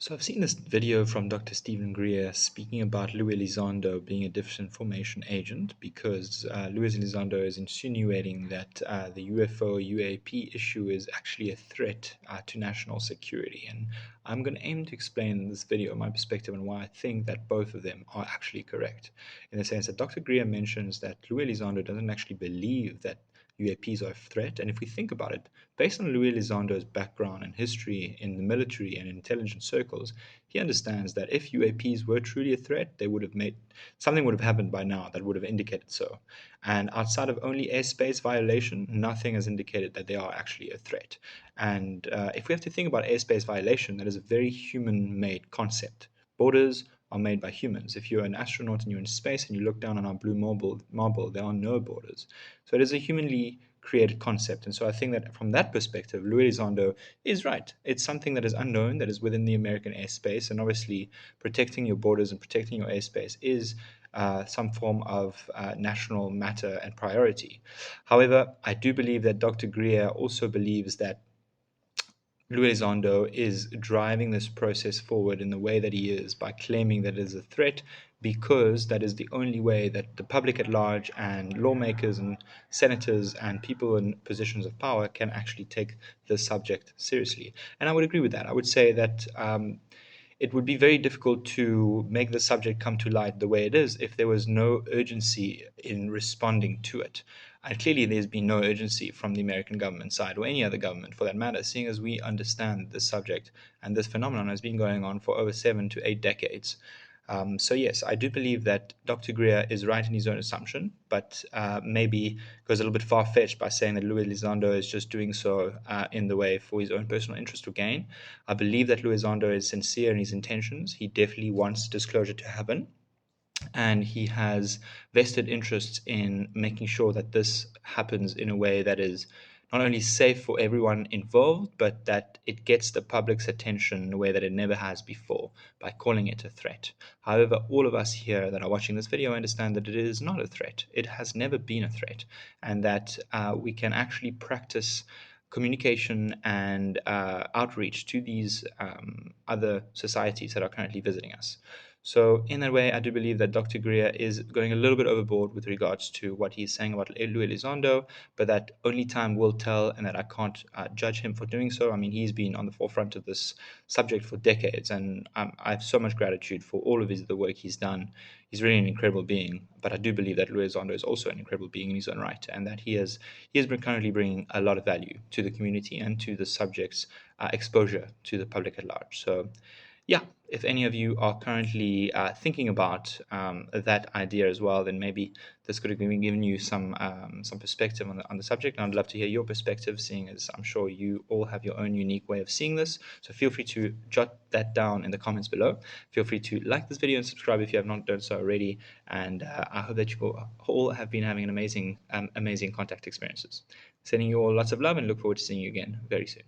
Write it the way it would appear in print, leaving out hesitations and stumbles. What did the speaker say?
So I've seen this video from Dr. Stephen Greer speaking about Lue Elizondo being a disinformation agent because Lue Elizondo is insinuating that the UFO UAP issue is actually a threat to national security. And I'm going to aim to explain in this video my perspective on why I think that both of them are actually correct. In the sense that Dr. Greer mentions that Lue Elizondo doesn't actually believe that UAPs are a threat. And if we think about it, based on Lue Elizondo's background and history in the military and intelligence circles, he understands that if UAPs were truly a threat, they would have made something would have happened by now that would have indicated so. And outside of only airspace violation, nothing has indicated that they are actually a threat. And if we have to think about airspace violation, that is a very human-made concept. Borders are made by humans. If you're an astronaut and you're in space and you look down on our blue marble, there are no borders. So it is a humanly created concept. And so I think that from that perspective, Lue Elizondo is right. It's something that is unknown, that is within the American airspace. And obviously, protecting your borders and protecting your airspace is some form of national matter and priority. However, I do believe that Dr. Greer also believes that Lue Elizondo is driving this process forward in the way that he is by claiming that it is a threat because that is the only way that the public at large and lawmakers and senators and people in positions of power can actually take the subject seriously. And I would agree with that. I would say that it would be very difficult to make the subject come to light the way it is if there was no urgency in responding to it. And clearly, there's been no urgency from the American government side or any other government for that matter, seeing as we understand this subject and this phenomenon has been going on for over 7 to 8 decades. So yes, I do believe that Dr. Greer is right in his own assumption, but maybe goes a little bit far-fetched by saying that Lue Elizondo is just doing so in the way for his own personal interest or gain. I believe that Lue Elizondo is sincere in his intentions. He definitely wants disclosure to happen, and he has vested interests in making sure that this happens in a way that is not only safe for everyone involved, but that it gets the public's attention in a way that it never has before by calling it a threat. However, all of us here that are watching this video understand that it is not a threat. It has never been a threat, and that we can actually practice communication and outreach to these other societies that are currently visiting us. So in that way, I do believe that Dr. Greer is going a little bit overboard with regards to what he's saying about Lue Elizondo, but that only time will tell, and that I can't judge him for doing so. I mean, he's been on the forefront of this subject for decades, and I have so much gratitude for all of the work he's done. He's really an incredible being, but I do believe that Lue Elizondo is also an incredible being in his own right, and that he has been currently bringing a lot of value to the community and to the subject's exposure to the public at large. So yeah, if any of you are currently thinking about that idea as well, then maybe this could have given you some perspective on the subject. And I'd love to hear your perspective, seeing as I'm sure you all have your own unique way of seeing this. So feel free to jot that down in the comments below. Feel free to like this video and subscribe if you have not done so already. And I hope that you all have been having an amazing contact experiences. Sending you all lots of love and look forward to seeing you again very soon.